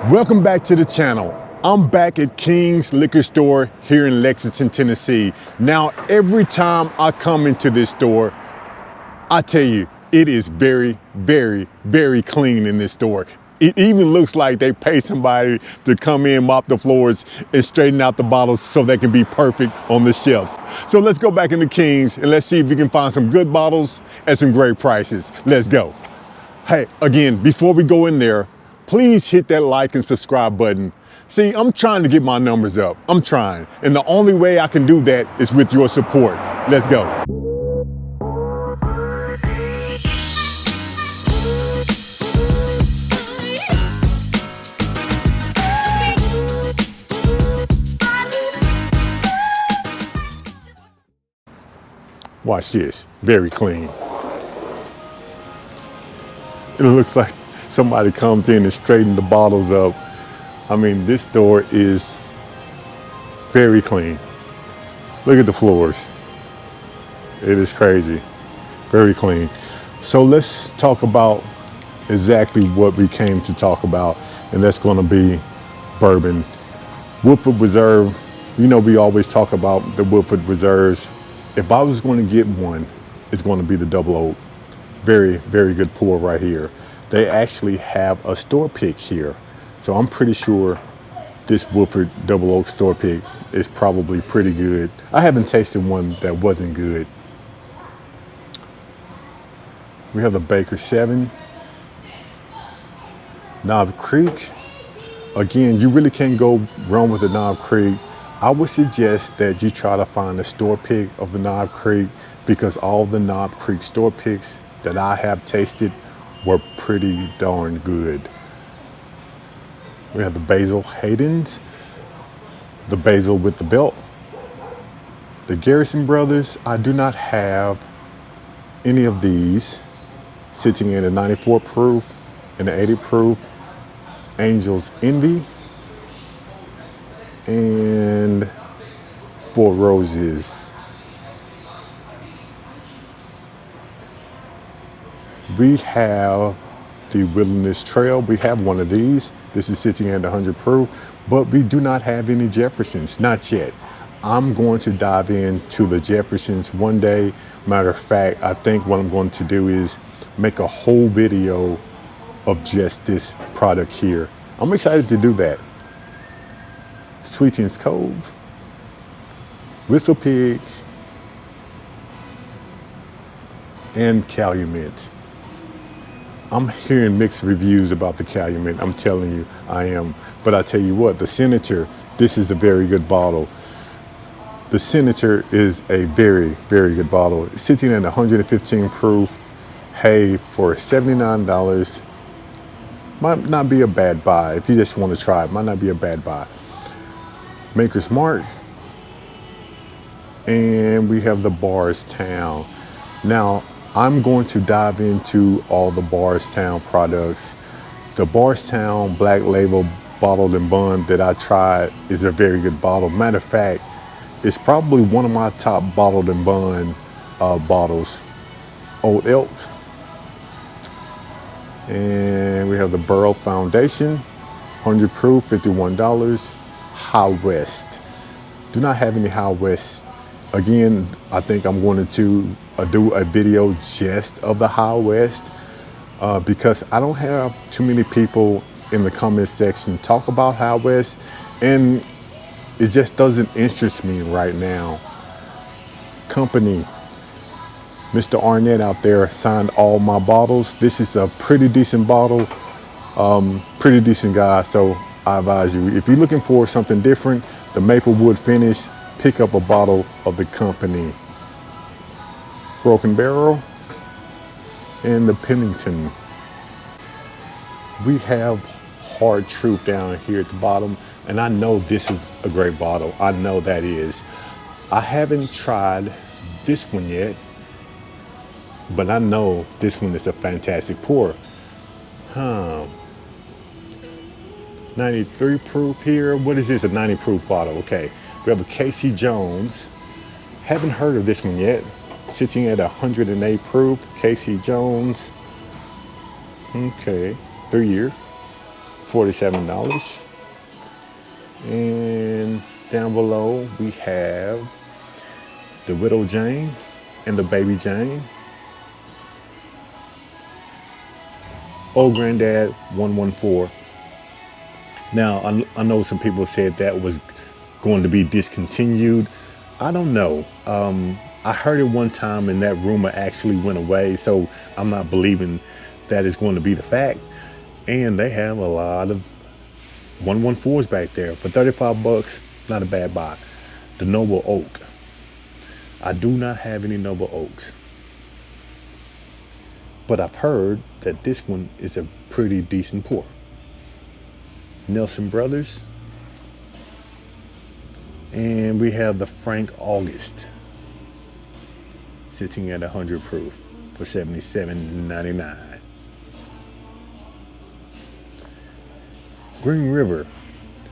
Welcome back to the channel. I'm back at King's Liquor Store here in Lexington, Tennessee. Now, every time I come into this store, I tell you, it is very, very, very clean in this store. It even looks like they pay somebody to come in, mop the floors, and straighten out the bottles so they can be perfect on the shelves. So let's go back into King's and let's see if we can find some good bottles at some great prices. Let's go. Hey, again, before we go in there, please hit that like and subscribe button. See, I'm trying to get my numbers up. I'm trying. And the only way I can do that is with your support. Let's go. Watch this, very clean. It looks like somebody comes in and straightened the bottles up. I mean, this store is very clean. Look at the floors. It is crazy, very clean. So let's talk about exactly what we came to talk about, and that's gonna be bourbon. Woodford Reserve, you know, we always talk about the Woodford Reserves. If I was gonna get one, it's gonna be the Double Oak. Very, very good pour right here. They actually have a store pick here. So I'm pretty sure this Woodford Double Oak store pick is probably pretty good. I haven't tasted one that wasn't good. We have the Baker 7. Knob Creek. Again, you really can't go wrong with the Knob Creek. I would suggest that you try to find a store pick of the Knob Creek because all the Knob Creek store picks that I have tasted were pretty darn good. We have the Basil Hayden's, the Basil with the belt. The Garrison Brothers, I do not have any of these, sitting in a 94 proof and an 80 proof. Angel's Envy and Four Roses. We have the Wilderness Trail. We have one of these. This is sitting at 100 proof, but we do not have any Jeffersons, not yet. I'm going to dive into the Jeffersons one day. Matter of fact, I think what I'm going to do is make a whole video of just this product here. I'm excited to do that. Sweetens Cove, Whistle Pig, and Calumet. I'm hearing mixed reviews about the Calumet. I'm telling you, I am. But I tell you what, the Senator, this is a very good bottle. The Senator is a very, very good bottle. It's sitting at 115 proof. Hey, for $79, might not be a bad buy. If you just want to try it, might not be a bad buy. Maker's Mark. And we have the Bardstown. Now, I'm going to dive into all the Bardstown products. The Bardstown Black Label Bottled and Bond that I tried is a very good bottle. Matter of fact, it's probably one of my top bottled and bond bottles. Old Elk. And we have the Burrow Foundation, 100 proof, $51. High West. Do not have any High West. Again, I think I'm going to do a video just of the High West because I don't have too many people in the comment section talk about High West, and it just doesn't interest me right now. Company. Mr. Arnett out there signed all my bottles. This is a pretty decent bottle, pretty decent guy. So I advise you, if you're looking for something different, the maple wood finish, pick up a bottle of the Company. Broken Barrel and the Pennington. We have Hard Truth down here at the bottom, and I know this is a great bottle. I know that is. I haven't tried this one yet, but I know this one is a fantastic pour. 93 proof here. What is this? A 90 proof bottle. Okay. We have a Casey Jones. Haven't heard of this one yet. Sitting at 108 proof. Casey Jones. Okay. 3 year. $47. And down below we have the Widow Jane and the Baby Jane. Old Granddad 114. Now, I know some people said that was going to be discontinued. I don't know. I heard it one time and that rumor actually went away, so I'm not believing that is going to be the fact. And they have a lot of 114s back there for 35 bucks. Not a bad buy. The Noble Oak. I do not have any Noble Oaks, but I've heard that this one is a pretty decent pour. Nelson Brothers. And we have the Frank August sitting at 100 proof for $77.99. Green River.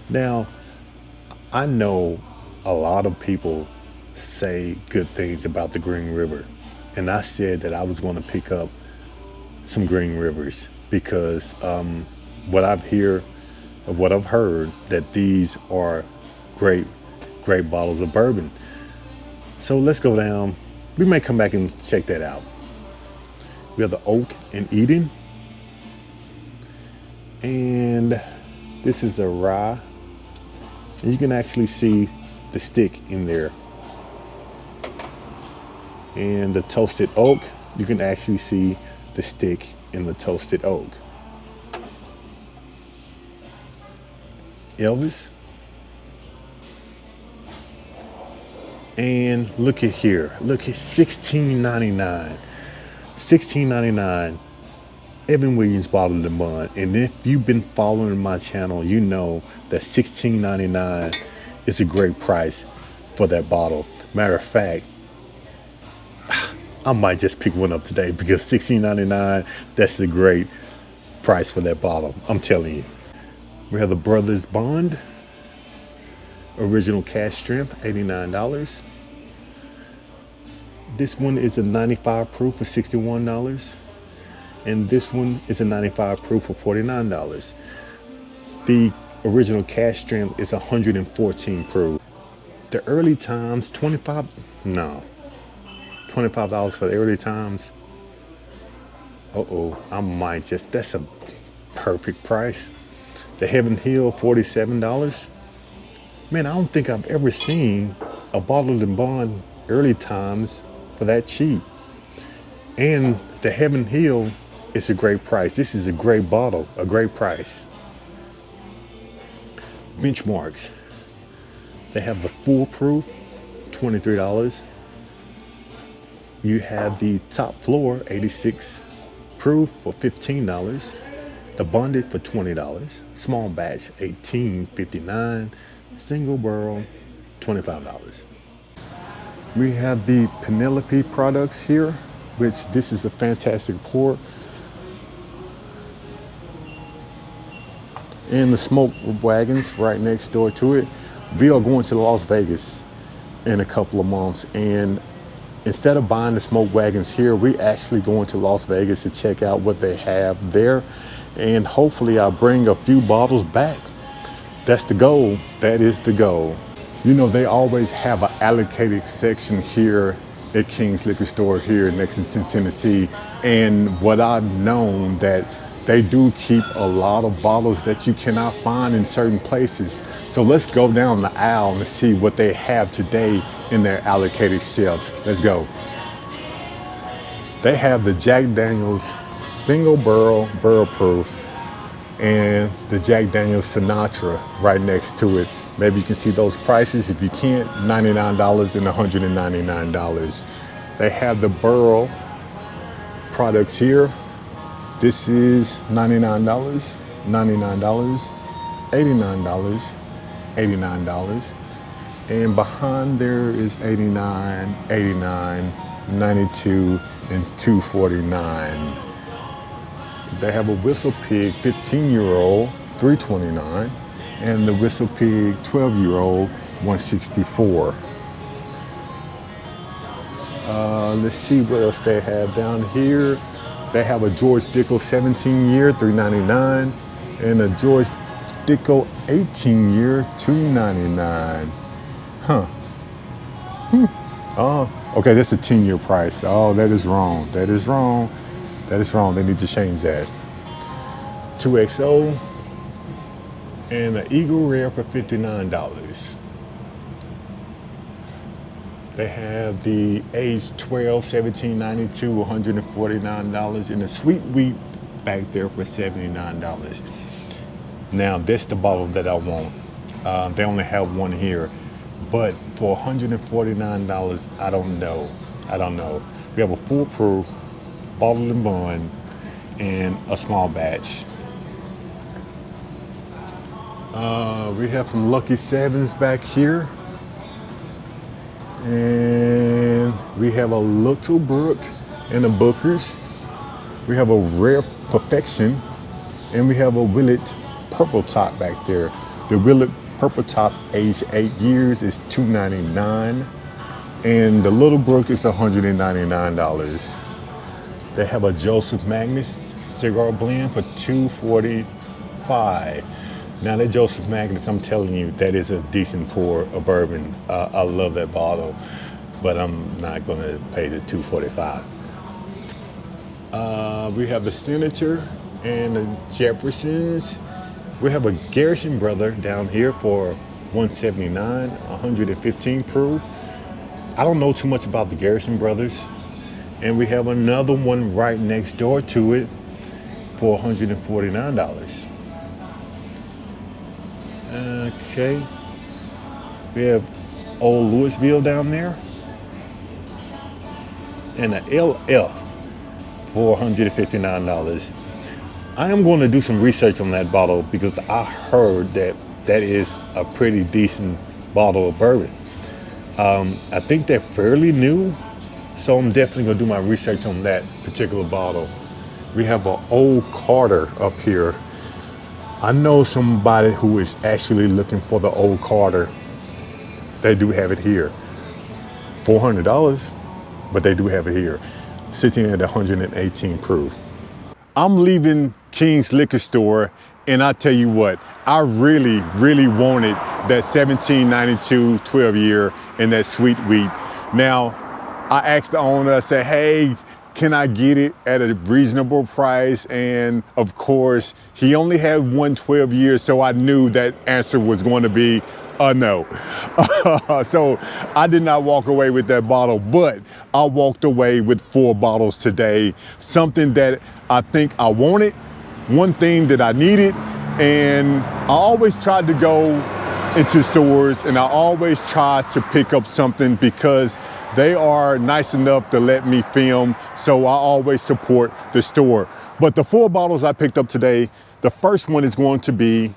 Now, I know a lot of people say good things about the Green River, and I said that I was going to pick up some Green Rivers because what I've heard that these are great bottles of bourbon. So let's go down. We may come back and check that out. We have the Oak and Eden, and this is a rye, and you can actually see the stick in there. And the Toasted Oak, you can actually see the stick in the Toasted Oak. Elvis. And look at here. Look at $16.99. $16.99. Evan Williams Bottled and Bond. And if you've been following my channel, you know that $16.99 is a great price for that bottle. Matter of fact, I might just pick one up today because $16.99, that's a great price for that bottle. I'm telling you. We have the Brothers Bond. Original cash strength, $89. This one is a 95 proof for $61. And this one is a 95 proof for $49. The original cash strength is 114 proof. The early times, $25 for the early times. I might just, that's a perfect price. The Heaven Hill, $47. Man, I don't think I've ever seen a Bottled and Bond early times for that cheap. And the Heaven Hill is a great price. This is a great bottle, a great price. Benchmarks. They have the full proof, $23. You have the top floor, 86 proof for $15. The bonded for $20. Small batch, $18.59. Single barrel, $25. We have the Penelope products here, which this is a fantastic pour. And the smoke wagons right next door to it. We are going to Las Vegas in a couple of months, and instead of buying the smoke wagons here, we actually going to Las Vegas to check out what they have there, and hopefully I'll bring a few bottles back. That's the goal. That is the goal. You know, they always have an allocated section here at King's Liquor Store here in Lexington, Tennessee. And what I've known that they do keep a lot of bottles that you cannot find in certain places. So let's go down the aisle and see what they have today in their allocated shelves. Let's go. They have the Jack Daniel's single barrel proof and the Jack Daniel's Sinatra right next to it. Maybe you can see those prices. If you can't, $99 and $199. They have the Burl products here. This is $99, $99, $89, $89. And behind there is $89, $89, $92, and $249. They have a Whistle Pig 15-year-old, $329, and the Whistle Pig 12-year-old, $164. Let's see what else they have down here. They have a George Dickel 17-year, $399. And a George Dicko 18 year, $2.99. Huh. Oh, okay, that's a 10-year price. Oh, that is wrong. That is wrong. That is wrong. They need to change that. 2XO and an Eagle Rare for $59. They have the age 12, 1792, $149, and the sweet wheat back there for $79. Now, that's the bottle that I want. They only have one here, but for $149, I don't know. I don't know. We have a full proof, bottled and bond, and a small batch. We have some Lucky Sevens back here. And we have a Little Brook and a Booker's. We have a Rare Perfection, and we have a Willet Purple Top back there. The Willet Purple Top, age 8 years, is $2.99, and the Little Brook is $199. They have a Joseph Magnus cigar blend for $2.45. Now that Joseph Magnus, I'm telling you, that is a decent pour of bourbon. I love that bottle, but I'm not gonna pay the $2.45. We have the Senator and the Jeffersons. We have a Garrison Brother down here for $179, 115 proof. I don't know too much about the Garrison Brothers. And we have another one right next door to it for $149. Okay, we have Old Louisville down there, and an LF for $159. I am going to do some research on that bottle because I heard that that is a pretty decent bottle of bourbon. I think they're fairly new, so I'm definitely going to do my research on that particular bottle. We have an Old Carter up here. I know somebody who is actually looking for the Old Carter. They do have it here. $400, but they do have it here, sitting at 118 proof. I'm leaving King's Liquor Store, and I tell you what, I really, really wanted that 1792 12 year and that sweet wheat. Now, I asked the owner, I said, hey, can I get it at a reasonable price? And of course, he only had 112 years, so I knew that answer was going to be a no. So I did not walk away with that bottle, but I walked away with 4 bottles today. Something that I think I wanted, one thing that I needed, and I always tried to go into stores and I always try to pick up something because they are nice enough to let me film, so I always support the store. But the 4 bottles I picked up today, the first one is going to be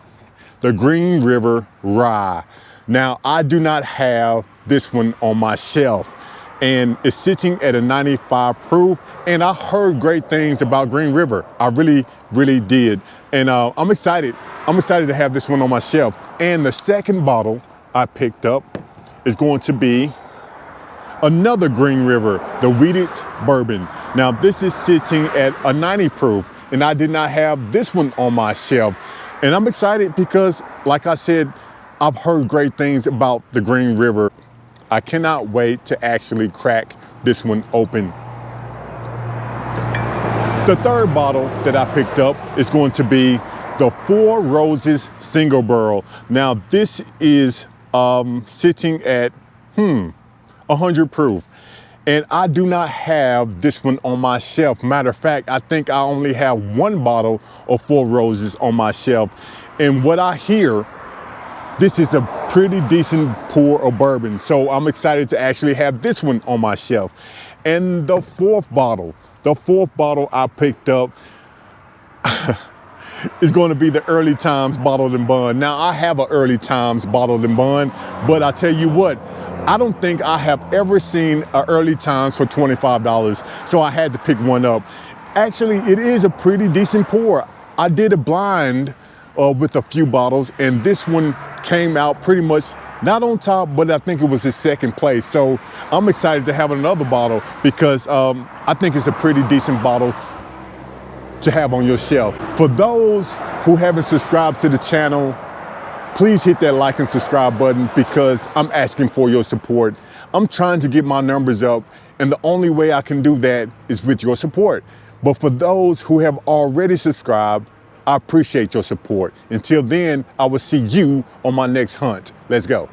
the Green River Rye. Now, I do not have this one on my shelf, and it's sitting at a 95 proof, and I heard great things about Green River. I really, really did. And I'm excited. I'm excited to have this one on my shelf. And the second bottle I picked up is going to be another Green River, the Wheated Bourbon. Now, this is sitting at a 90 proof, and I did not have this one on my shelf. And I'm excited because, like I said, I've heard great things about the Green River. I cannot wait to actually crack this one open. The third bottle that I picked up is going to be the Four Roses Single Barrel. Now, this is sitting at 100 proof. And I do not have this one on my shelf. Matter of fact, I think I only have 1 bottle of Four Roses on my shelf. And what I hear, this is a pretty decent pour of bourbon. So I'm excited to actually have this one on my shelf. And the fourth bottle I picked up is going to be the Early Times Bottled and Bond. Now, I have an Early Times Bottled and Bond, but I tell you what, I don't think I have ever seen an Early Times for $25, so I had to pick one up. Actually, it is a pretty decent pour. I did a blind with a few bottles, and this one came out pretty much not on top, but I think it was his second place. So I'm excited to have another bottle because I think it's a pretty decent bottle. to have on your shelf. For those who haven't subscribed to the channel, please hit that like and subscribe button because I'm asking for your support. I'm trying to get my numbers up, and the only way I can do that is with your support. But for those who have already subscribed, I appreciate your support. Until then, I will see you on my next hunt. Let's go.